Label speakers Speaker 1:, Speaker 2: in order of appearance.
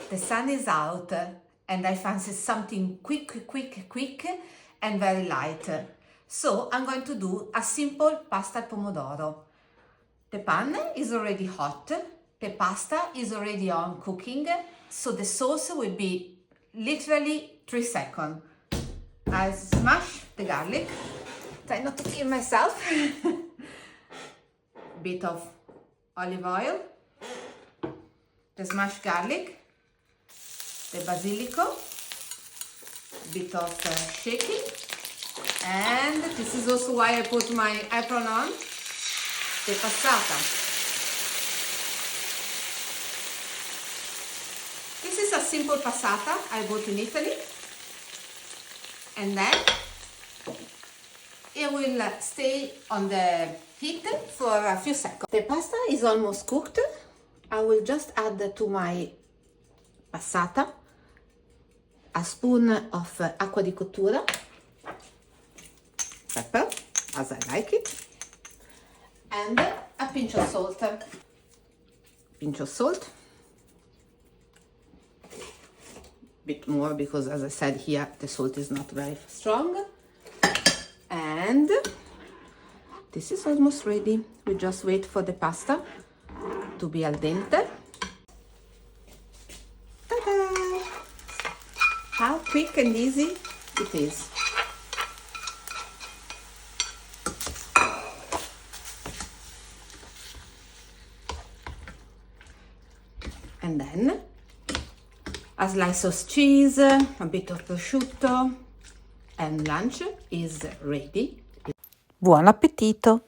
Speaker 1: The sun is out and I fancy something quick and very light. So I'm going to do a simple pasta al pomodoro. The pan is already hot, the pasta is already on cooking, so the sauce will be literally 3 seconds. I smash the garlic, try not to kill myself. Bit of olive oil, the smashed garlic, the basilico, bit of shaking, and this is also why I put my apron on, the passata. This is a simple passata I bought in Italy, and then it will stay on the heat for a few seconds. The pasta is almost cooked. I will just add to my passata a spoon of acqua di cottura, pepper as I like it, and a pinch of salt. Pinch of salt, bit more because, as I said here, the salt is not very strong. And this is almost ready. We just wait for the pasta to be al dente. Ta-da! How quick and easy it is. And then a slice of cheese, a bit of prosciutto, and lunch is ready.
Speaker 2: Buon appetito!